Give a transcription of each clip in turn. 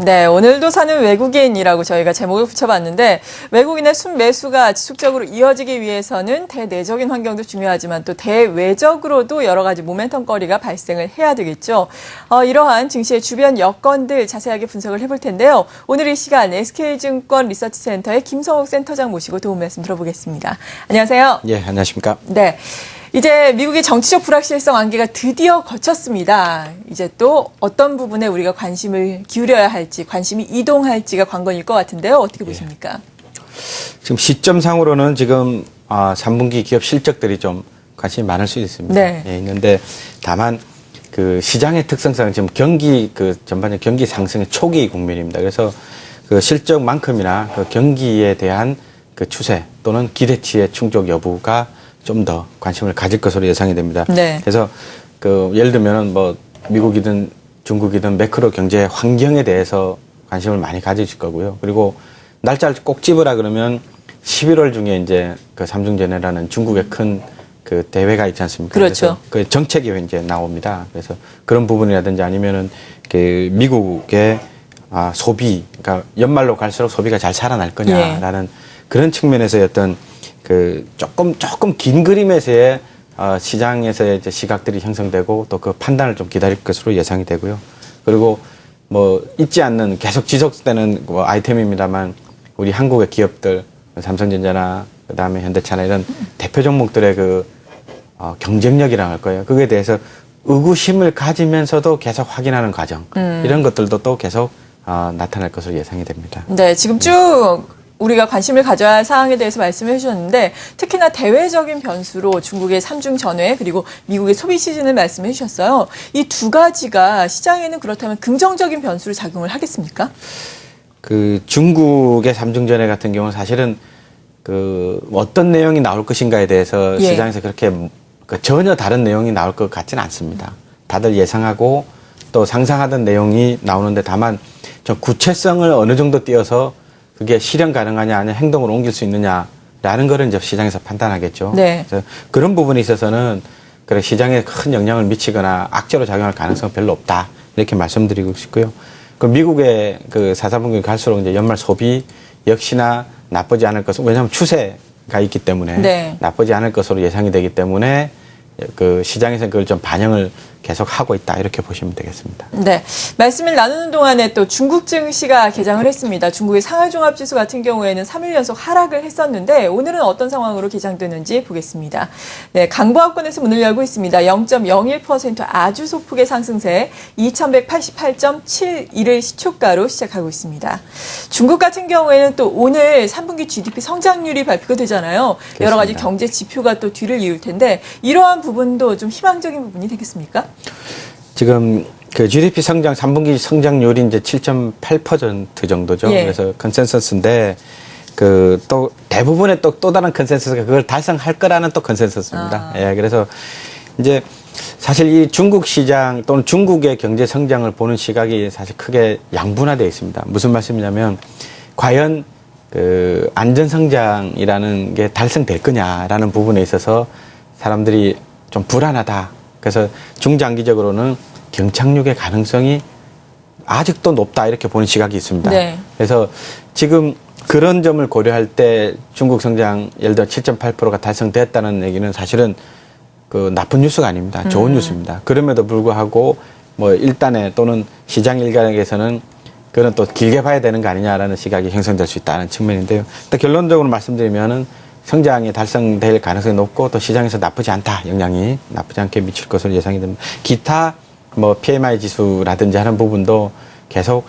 네, 오늘도 사는 외국인이라고 저희가 제목을 붙여봤는데 외국인의 순매수가 지속적으로 이어지기 위해서는 대내적인 환경도 중요하지만 또 대외적으로도 여러 가지 모멘텀거리가 발생을 해야 되겠죠. 이러한 증시의 주변 여건들 자세하게 분석을 해볼 텐데요. 오늘 이 시간 SK증권 리서치센터의 김성욱 센터장 모시고 도움 말씀 들어보겠습니다. 안녕하세요. 예, 안녕하십니까. 네. 이제 미국의 정치적 불확실성 안개가 드디어 거쳤습니다. 이제 또 어떤 부분에 우리가 관심을 기울여야 할지, 관심이 이동할지가 관건일 것 같은데요. 어떻게 보십니까? 지금 시점상으로는 지금 3분기 기업 실적들이 좀 관심이 많을 수 있습니다. 네. 예, 있는데 다만 그 시장의 특성상 지금 전반적 경기 상승의 초기 국면입니다. 그래서 그 실적만큼이나 그 경기에 대한 그 추세 또는 기대치의 충족 여부가 좀 더 관심을 가질 것으로 예상이 됩니다. 네. 그래서 그 예를 들면은 뭐 미국이든 중국이든 매크로 경제 환경에 대해서 관심을 많이 가지실 거고요. 그리고 날짜를 꼭 집으라 그러면 11월 중에 이제 그 삼중전해라는 중국의 큰 그 대회가 있지 않습니까? 그렇죠. 그래서 그 정책이 이제 나옵니다. 그래서 그런 부분이라든지 아니면은 그 미국의 소비, 그러니까 연말로 갈수록 소비가 잘 살아날 거냐라는 그런 측면에서의 어떤 그 조금 긴 그림에서의 시장에서의 이제 시각들이 형성되고 또 그 판단을 좀 기다릴 것으로 예상이 되고요. 그리고 뭐 잊지 않는 계속 지속되는 뭐 아이템입니다만 우리 한국의 기업들 삼성전자나 그다음에 현대차나 이런 대표 종목들의 그 경쟁력이라고 할 거예요. 그거에 대해서 의구심을 가지면서도 계속 확인하는 과정 이런 것들도 또 계속 나타날 것으로 예상이 됩니다. 네, 지금 쭉 우리가 관심을 가져야 할 사항에 대해서 말씀해 주셨는데 특히나 대외적인 변수로 중국의 삼중 전회 그리고 미국의 소비 시즌을 말씀해 주셨어요. 이 두 가지가 시장에는 그렇다면 긍정적인 변수로 작용을 하겠습니까? 그 중국의 삼중 전회 같은 경우는 사실은 그 어떤 내용이 나올 것인가에 대해서 시장에서 그렇게 전혀 다른 내용이 나올 것 같지는 않습니다. 다들 예상하고 또 상상하던 내용이 나오는데 다만 좀 구체성을 어느 정도 띄어서 그게 실현 가능하냐 아니면 행동으로 옮길 수 있느냐라는 거를 이제 시장에서 판단하겠죠. 네. 그래서 그런 부분에 있어서는 그래 시장에 큰 영향을 미치거나 악재로 작용할 가능성은 별로 없다 이렇게 말씀드리고 싶고요. 그 미국의 그 4분기 갈수록 이제 연말 소비 역시나 나쁘지 않을 것은 왜냐하면 추세가 있기 때문에 나쁘지 않을 것으로 예상이 되기 때문에 그 시장에서는 그걸 좀 반영을 계속 하고 있다 이렇게 보시면 되겠습니다. 네, 말씀을 나누는 동안에 또 중국 증시가 개장을 했습니다. 중국의 상하이종합지수 같은 경우에는 3일 연속 하락을 했었는데 오늘은 어떤 상황으로 개장되는지 보겠습니다. 네, 강보합권에서 문을 열고 있습니다. 0.01% 아주 소폭의 상승세 2188.71을 시초가로 시작하고 있습니다. 중국 같은 경우에는 또 오늘 3분기 GDP 성장률이 발표가 되잖아요. 그렇습니다. 여러 가지 경제 지표가 또 뒤를 이을 텐데 이러한 부분도 좀 희망적인 부분이 되겠습니까? 지금 그 GDP 성장 3분기 성장률이 이제 7.8% 정도죠. 그래서 컨센서스인데 그 또 대부분의 또 다른 컨센서스가 그걸 달성할 거라는 또 컨센서스입니다. 예, 그래서 이제 사실 이 중국 시장 또는 중국의 경제 성장을 보는 시각이 사실 크게 양분화되어 있습니다. 무슨 말씀이냐면 과연 그 안전 성장이라는 게 달성될 거냐라는 부분에 있어서 사람들이 좀 불안하다. 그래서 중장기적으로는 경착륙의 가능성이 아직도 높다 이렇게 보는 시각이 있습니다. 네. 그래서 지금 그런 점을 고려할 때 중국 성장 예를 들어 7.8%가 달성됐다는 얘기는 사실은 그 나쁜 뉴스가 아닙니다. 좋은 뉴스입니다. 그럼에도 불구하고 뭐 일단에 또는 시장 일각에서는 그건 또 길게 봐야 되는 거 아니냐라는 시각이 형성될 수 있다는 측면인데요. 또 결론적으로 말씀드리면은 성장이 달성될 가능성이 높고 또 시장에서 나쁘지 않다. 영향이 나쁘지 않게 미칠 것으로 예상이 됩니다. 기타 뭐 PMI 지수라든지 하는 부분도 계속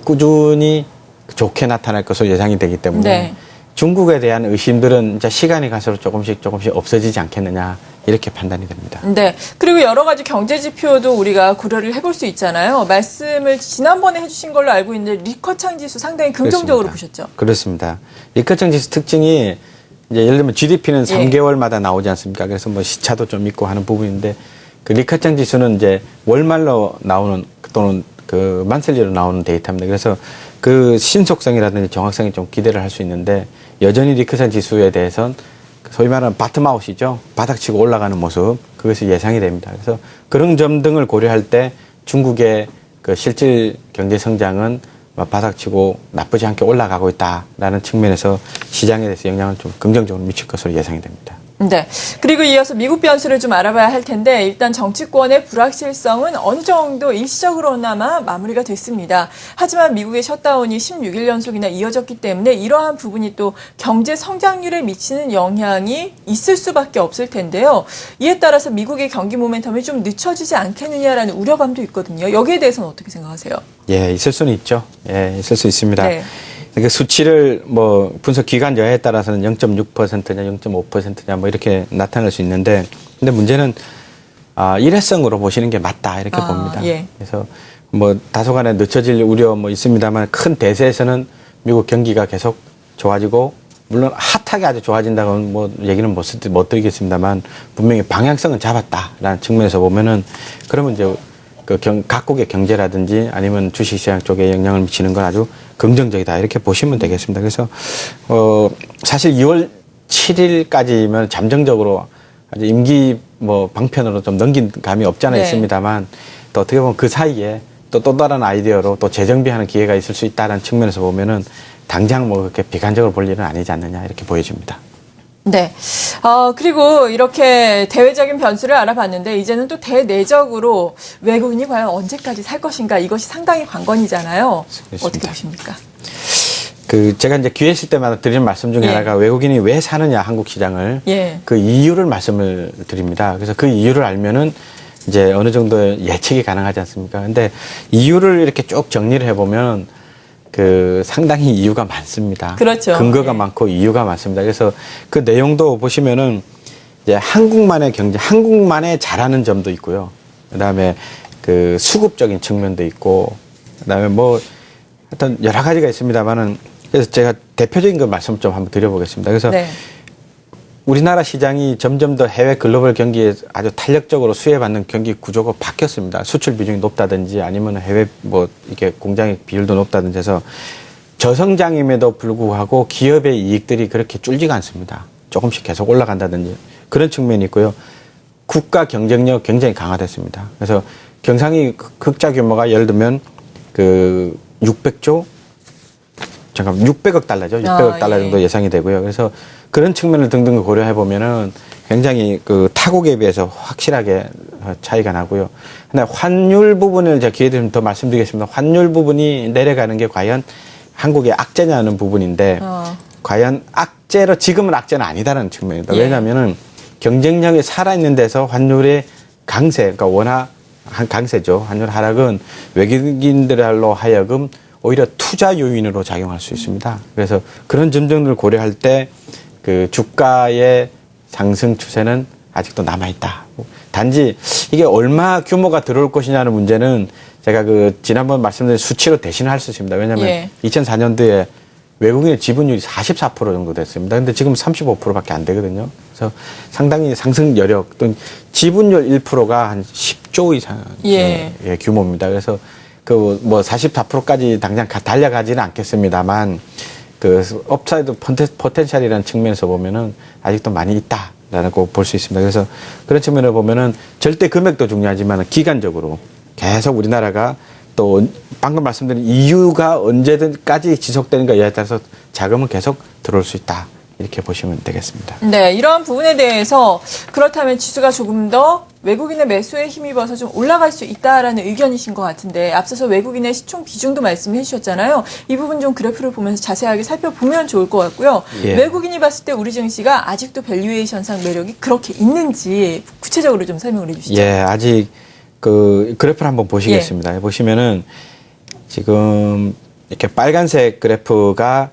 꾸준히 좋게 나타날 것으로 예상이 되기 때문에 중국에 대한 의심들은 이제 시간이 갈수록 조금씩 없어지지 않겠느냐 이렇게 판단이 됩니다. 네. 그리고 여러 가지 경제 지표도 우리가 고려를 해볼 수 있잖아요. 말씀을 지난번에 해주신 걸로 알고 있는데 리커창 지수 상당히 긍정적으로 보셨죠? 그렇습니다. 리커창 지수 특징이 이제 예를 들면 GDP는 3개월마다 나오지 않습니까? 그래서 뭐 시차도 좀 있고 하는 부분인데 그 리커창 지수는 이제 월말로 나오는 또는 그 만슬리로 나오는 데이터입니다. 그래서 그 신속성이라든지 정확성이 좀 기대를 할 수 있는데 여전히 리커창 지수에 대해서는 소위 말하는 바텀아웃이죠. 바닥치고 올라가는 모습 그것이 예상이 됩니다. 그래서 그런 점 등을 고려할 때 중국의 그 실질 경제 성장은 바닥치고 나쁘지 않게 올라가고 있다라는 측면에서 시장에 대해서 영향을 좀 긍정적으로 미칠 것으로 예상이 됩니다. 네. 그리고 이어서 미국 변수를 좀 알아봐야 할 텐데 일단 정치권의 불확실성은 어느 정도 일시적으로나마 마무리가 됐습니다. 하지만 미국의 셧다운이 16일 연속이나 이어졌기 때문에 이러한 부분이 또 경제 성장률에 미치는 영향이 있을 수밖에 없을 텐데요. 이에 따라서 미국의 경기 모멘텀이 좀 늦춰지지 않겠느냐라는 우려감도 있거든요. 여기에 대해서는 어떻게 생각하세요? 예, 있을 수는 있죠. 예, 있을 수 있습니다. 네. 그 수치를 뭐 분석 기간 여하에 따라서는 0.6%냐 0.5%냐 뭐 이렇게 나타날 수 있는데 근데 문제는 일회성으로 보시는 게 맞다 이렇게 봅니다. 예. 그래서 뭐 다소간에 늦춰질 우려 뭐 있습니다만 큰 대세에서는 미국 경기가 계속 좋아지고 물론 핫하게 아주 좋아진다고는 뭐 얘기는 못 드리겠습니다만 분명히 방향성은 잡았다라는 측면에서 보면은 그러면 이제 각국의 경제라든지 아니면 주식시장 쪽에 영향을 미치는 건 아주 긍정적이다 이렇게 보시면 되겠습니다. 그래서 사실 2월 7일까지면 잠정적으로 아주 임기 뭐 방편으로 좀 넘긴 감이 없지 않아 있습니다만 또 어떻게 보면 그 사이에 또 다른 아이디어로 또 재정비하는 기회가 있을 수 있다는 측면에서 보면은 당장 뭐 그렇게 비관적으로 볼 일은 아니지 않느냐 이렇게 보여집니다. 네. 그리고 이렇게 대외적인 변수를 알아봤는데 이제는 또 대내적으로 외국인이 과연 언제까지 살 것인가 이것이 상당히 관건이잖아요. 그렇습니다. 어떻게 보십니까? 제가 이제 기회 있을 때마다 드리는 말씀 중에 하나가 외국인이 왜 사느냐 한국 시장을 그 이유를 말씀을 드립니다. 그래서 그 이유를 알면은 이제 어느 정도 예측이 가능하지 않습니까? 근데 이유를 이렇게 쭉 정리를 해보면 상당히 이유가 많습니다. 그렇죠. 근거가 많고 이유가 많습니다. 그래서 그 내용도 보시면은 이제 한국만의 경제, 한국만의 잘하는 점도 있고요. 그다음에 수급적인 측면도 있고, 그다음에 뭐 하여튼 여러 가지가 있습니다만은 그래서 제가 대표적인 거 말씀 좀 한번 드려보겠습니다. 그래서 우리나라 시장이 점점 더 해외 글로벌 경기에 아주 탄력적으로 수혜받는 경기 구조가 바뀌었습니다. 수출 비중이 높다든지 아니면 해외 이게 공장의 비율도 높다든지 해서 저성장임에도 불구하고 기업의 이익들이 그렇게 줄지가 않습니다. 조금씩 계속 올라간다든지 그런 측면이 있고요. 국가 경쟁력 굉장히 강화됐습니다. 그래서 경상이 흑자 규모가 예를 들면 600억 달러죠. 600억 달러 정도 예상이 되고요. 그래서 그런 측면을 등등 고려해 보면은 굉장히 타국에 비해서 확실하게 차이가 나고요. 근데 환율 부분을 제가 기회 되면 더 말씀드리겠습니다. 환율 부분이 내려가는 게 과연 한국의 악재냐는 부분인데 과연 악재로 지금은 악재는 아니다라는 측면입니다. 왜냐하면은 경쟁력이 살아있는 데서 환율의 강세, 그러니까 원화 강세죠. 환율 하락은 외국인들로 하여금 오히려 투자 요인으로 작용할 수 있습니다. 그래서 그런 점들을 고려할 때 주가의 상승 추세는 아직도 남아있다. 단지 이게 얼마 규모가 들어올 것이냐는 문제는 제가 지난번 말씀드린 수치로 대신할 수 있습니다. 왜냐하면 2004년도에 외국인의 지분율이 44% 정도 됐습니다. 근데 지금 35%밖에 안 되거든요. 그래서 상당히 상승 여력 또는 지분율 1%가 한 10조 이상의 규모입니다. 그래서 44%까지 당장 달려가지는 않겠습니다만 업사이드 포텐셜이라는 측면에서 보면은 아직도 많이 있다라고 볼 수 있습니다. 그래서 그런 측면을 보면은 절대 금액도 중요하지만 기간적으로 계속 우리나라가 또 방금 말씀드린 이유가 언제든까지 지속되는가에 따라서 자금은 계속 들어올 수 있다. 이렇게 보시면 되겠습니다. 네, 이러한 부분에 대해서 그렇다면 지수가 조금 더 외국인의 매수에 힘입어서 좀 올라갈 수 있다라는 의견이신 것 같은데 앞서서 외국인의 시총 비중도 말씀해 주셨잖아요. 이 부분 좀 그래프를 보면서 자세하게 살펴보면 좋을 것 같고요. 외국인이 봤을 때 우리 증시가 아직도 밸류에이션상 매력이 그렇게 있는지 구체적으로 좀 설명을 해 주시죠. 예, 아직 그래프를 한번 보시겠습니다. 보시면은 지금 이렇게 빨간색 그래프가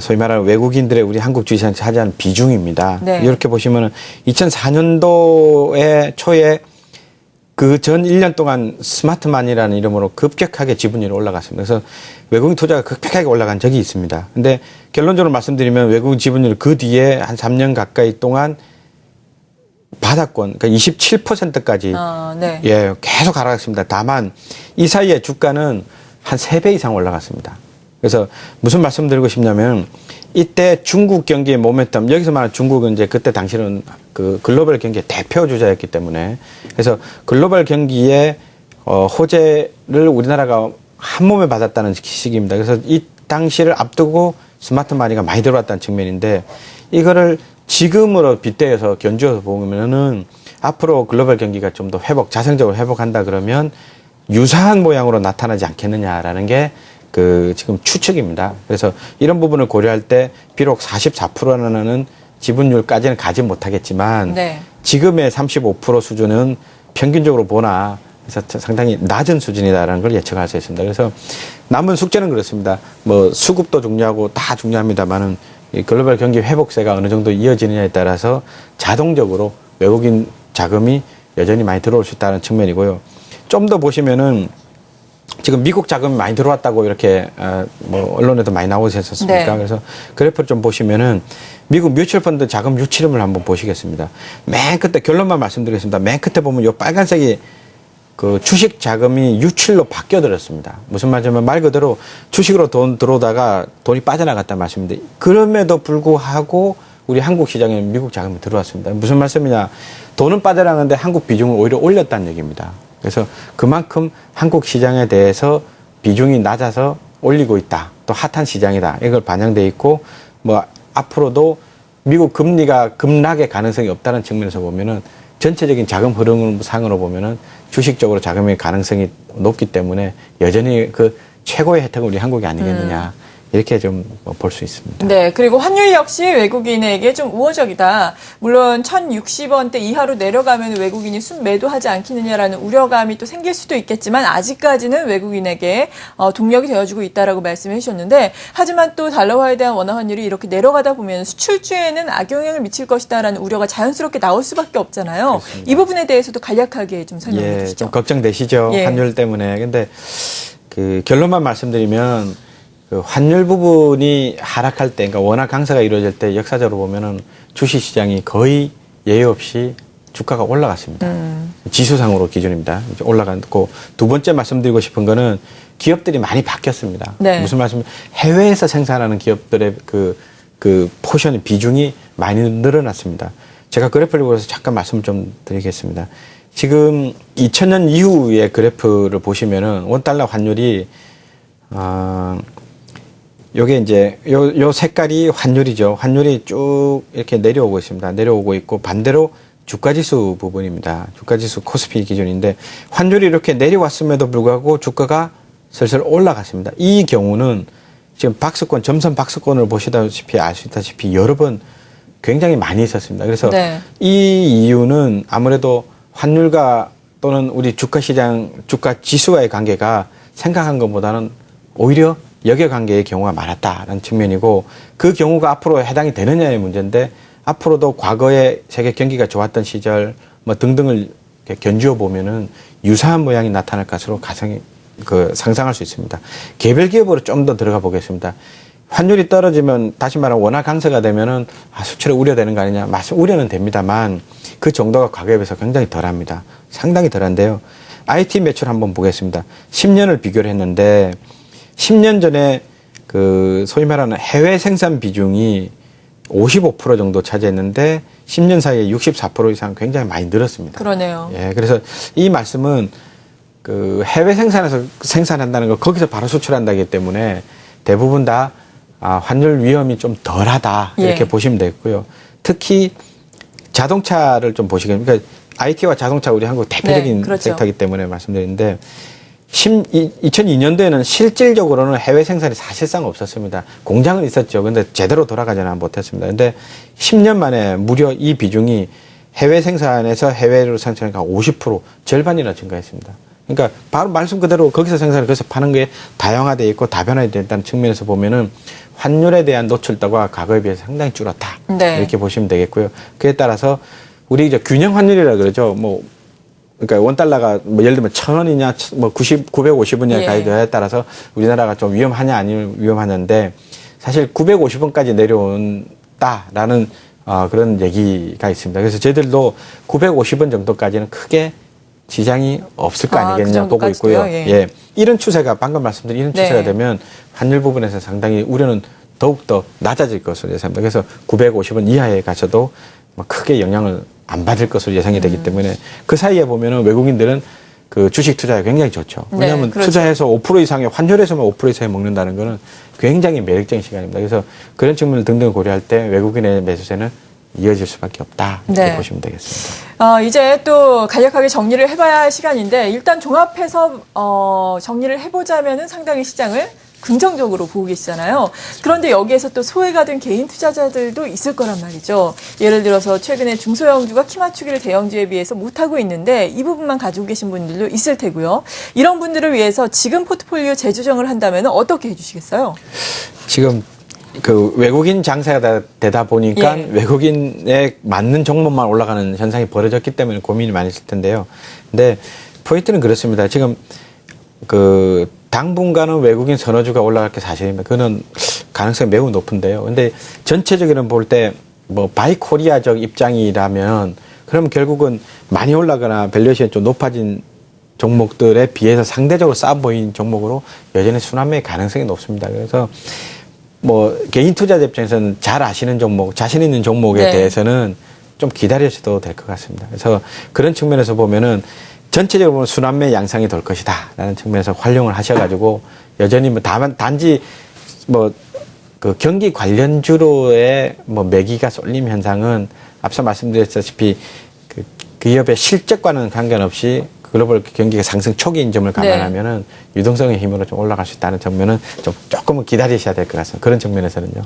소위 말하는 외국인들의 우리 한국 주식시장에 차지하는 비중입니다. 이렇게 보시면은 2004년도에 초에 전 1년 동안 스마트만이라는 이름으로 급격하게 지분율이 올라갔습니다. 그래서 외국인 투자가 급격하게 올라간 적이 있습니다. 근데 결론적으로 말씀드리면 외국인 지분율이 그 뒤에 한 3년 가까이 동안 바닥권, 그러니까 27%까지 계속 하락했습니다. 다만 이 사이에 주가는 한 3배 이상 올라갔습니다. 그래서 무슨 말씀드리고 싶냐면 이때 중국 경기의 모멘텀, 여기서 말하는 중국은 이제 그때 당시는 글로벌 경기의 대표 주자였기 때문에 그래서 글로벌 경기의 호재를 우리나라가 한 몸에 받았다는 시기입니다. 그래서 이 당시를 앞두고 스마트 마니가 많이 들어왔다는 측면인데 이거를 지금으로 빗대어서 견주어서 보면은 앞으로 글로벌 경기가 좀 더 자생적으로 회복한다 그러면 유사한 모양으로 나타나지 않겠느냐라는 게 지금 추측입니다. 그래서 이런 부분을 고려할 때 비록 44%라는 지분율까지는 가지 못하겠지만 네. 지금의 35% 수준은 평균적으로 보나 그래서 상당히 낮은 수준이다라는 걸 예측할 수 있습니다. 그래서 남은 숙제는 그렇습니다. 뭐 수급도 중요하고 다 중요합니다만은 이 글로벌 경기 회복세가 어느 정도 이어지느냐에 따라서 자동적으로 외국인 자금이 여전히 많이 들어올 수 있다는 측면이고요. 좀 더 보시면은 지금 미국 자금이 많이 들어왔다고 이렇게 뭐 언론에도 많이 나오지 않았습니까? 네. 그래서 그래프를 좀 보시면은 미국 뮤추얼 펀드 자금 유치 흐름을 한번 보시겠습니다. 맨 끝에 결론만 말씀드리겠습니다. 맨 끝에 보면 요 빨간색이 주식 자금이 유출로 바뀌어들었습니다. 무슨 말이냐면 말 그대로 주식으로 돈 들어오다가 돈이 빠져나갔다는 말씀인데 그럼에도 불구하고 우리 한국 시장에 미국 자금이 들어왔습니다. 무슨 말씀이냐? 돈은 빠져나가는데 한국 비중을 오히려 올렸다는 얘기입니다. 그래서 그만큼 한국 시장에 대해서 비중이 낮아서 올리고 있다. 또 핫한 시장이다. 이걸 반영돼 있고 뭐 앞으로도 미국 금리가 급락의 가능성이 없다는 측면에서 보면은 전체적인 자금 흐름상으로 보면은 주식적으로 자금의 가능성이 높기 때문에 여전히 최고의 혜택은 우리 한국이 아니겠느냐. 이렇게 좀 볼 수 있습니다. 네, 그리고 환율 역시 외국인에게 좀 우호적이다. 물론 1,060원대 이하로 내려가면 외국인이 순매도하지 않겠느냐라는 우려감이 또 생길 수도 있겠지만 아직까지는 외국인에게 동력이 되어주고 있다라고 말씀해 주셨는데 하지만 또 달러화에 대한 원화 환율이 이렇게 내려가다 보면 수출주에는 악영향을 미칠 것이다라는 우려가 자연스럽게 나올 수밖에 없잖아요. 그렇습니다. 이 부분에 대해서도 간략하게 좀 설명해 주시죠. 좀 걱정되시죠? 예. 환율 때문에. 근데 결론만 말씀드리면 환율 부분이 하락할 때, 그러니까 원화 강세가 이루어질 때 역사적으로 보면은 주식시장이 거의 예외 없이 주가가 올라갔습니다. 지수상으로 기준입니다. 이제 올라갔고 두 번째 말씀드리고 싶은 거는 기업들이 많이 바뀌었습니다. 네. 무슨 말씀? 해외에서 생산하는 기업들의 포션의 비중이 많이 늘어났습니다. 제가 그래프를 보면서 잠깐 말씀을 좀 드리겠습니다. 지금 2000년 이후의 그래프를 보시면은 원달러 환율이 요게 이제 요 색깔이 환율이죠. 환율이 쭉 이렇게 내려오고 있습니다. 내려오고 있고 반대로 주가지수 부분입니다. 주가지수 코스피 기준인데 환율이 이렇게 내려왔음에도 불구하고 주가가 슬슬 올라갔습니다. 이 경우는 지금 점선 박스권을 보시다시피 알 수 있다시피 여러 번 굉장히 많이 있었습니다. 그래서 네. 이 이유는 아무래도 환율과 또는 우리 주가 지수와의 관계가 생각한 것보다는 오히려 역여관계의 경우가 많았다라는 측면이고 그 경우가 앞으로 해당이 되느냐의 문제인데 앞으로도 과거에 세계 경기가 좋았던 시절 뭐 등등을 견주어 보면은 유사한 모양이 나타날 것으로 상상할 수 있습니다. 개별 기업으로 좀 더 들어가 보겠습니다. 환율이 떨어지면 다시 말하면 원화 강세가 되면은 수출에 우려되는 거 아니냐? 우려는 됩니다만 그 정도가 과거에 비해서 굉장히 덜합니다. 상당히 덜한데요. IT 매출 한번 보겠습니다. 10년을 비교를 했는데 10년 전에 소위 말하는 해외 생산 비중이 55% 정도 차지했는데 10년 사이에 64% 이상 굉장히 많이 늘었습니다. 그러네요. 예, 그래서 이 말씀은 해외 생산에서 생산한다는 거 거기서 바로 수출한다기 때문에 대부분 다 환율 위험이 좀 덜하다 이렇게 예. 보시면 보시면 되고요. 특히 자동차를 좀 보시겠습니다. 그러니까 IT와 자동차 우리 한국 대표적인 네, 그렇죠. 섹터이기 때문에 말씀드리는데 2002년도에는 실질적으로는 해외 생산이 사실상 없었습니다. 공장은 있었죠. 근데 제대로 돌아가지는 못했습니다. 근데 10년 만에 무려 이 비중이 해외 생산에서 해외로 생산하니까 50% 절반이나 증가했습니다. 그러니까 바로 말씀 그대로 거기서 생산을 거기서 파는 게 다양화되어 있고 다변화되어 있다는 측면에서 보면은 환율에 대한 노출도가 과거에 비해서 상당히 줄었다. 네. 이렇게 보시면 되겠고요. 그에 따라서 우리 이제 균형 환율이라 그러죠. 그러니까 원달러가 예를 들면 1,000원이냐, 950원이냐 예. 가이드에 따라서 우리나라가 좀 위험하냐 아니면 위험하냐인데 사실 950원까지 내려온다라는 그런 얘기가 있습니다. 그래서 저희들도 950원 정도까지는 크게 지장이 없을 거 아니겠냐 그 보고 있고요. 정도까지도요? 예. 예. 이런 추세가 방금 말씀드린 이런 추세가 네. 되면 환율 부분에서 상당히 우려는 더욱더 낮아질 것으로 예상합니다. 그래서 950원 이하에 가셔도 크게 영향을 안 받을 것으로 예상이 되기 때문에 그 사이에 보면은 외국인들은 그 주식 투자에 굉장히 좋죠. 네, 왜냐하면 그렇죠. 투자해서 5% 이상의 환율에서만 5% 이상이 먹는다는 거는 굉장히 매력적인 시간입니다. 그래서 그런 측면을 등등 고려할 때 외국인의 매수세는 이어질 수밖에 없다 이렇게 네. 보시면 되겠습니다. 이제 또 간략하게 정리를 해봐야 할 시간인데 일단 종합해서 정리를 해보자면은 상당히 시장을 긍정적으로 보고 계시잖아요. 그런데 여기에서 또 소외가 된 개인 투자자들도 있을 거란 말이죠. 예를 들어서 최근에 중소형주가 키 맞추기를 대형주에 비해서 못하고 있는데 이 부분만 가지고 계신 분들도 있을 테고요. 이런 분들을 위해서 지금 포트폴리오 재조정을 한다면 어떻게 해주시겠어요? 지금 그 외국인 장세가 되다 보니까 예. 외국인에 맞는 종목만 올라가는 현상이 벌어졌기 때문에 고민이 많이 있을 텐데요. 근데 포인트는 그렇습니다. 지금 그 당분간은 외국인 선호주가 올라갈 게 사실입니다. 그거는 가능성이 매우 높은데요. 근데 전체적으로 볼 때 뭐 바이 코리아적 입장이라면 그럼 결국은 많이 올라가나 밸류에이션이 좀 높아진 종목들에 비해서 상대적으로 싸 보인 종목으로 여전히 순환매의 가능성이 높습니다. 그래서 뭐 개인 투자자 입장에서는 잘 아시는 종목, 자신 있는 종목에 네. 대해서는 좀 기다려셔도 될 것 같습니다. 그래서 그런 측면에서 보면은 전체적으로 보면 순환매 양상이 될 것이다라는 측면에서 활용을 하셔가지고 여전히 뭐 단지 뭐 그 경기 관련주로의 뭐 매기가 쏠림 현상은 앞서 말씀드렸다시피 그 기업의 실적과는 관계없이 글로벌 경기가 상승 초기인 점을 감안하면은 유동성의 힘으로 좀 올라갈 수 있다는 측면은 좀 조금은 기다리셔야 될 것 같습니다. 그런 측면에서는요.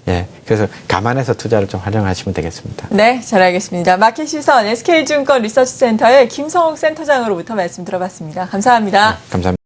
예. 그래서 감안해서 투자를 좀 활용하시면 되겠습니다. 네, 잘 알겠습니다. 마켓 시선 SK증권 리서치센터의 김성욱 센터장으로부터 말씀 들어봤습니다. 감사합니다. 감사합니다.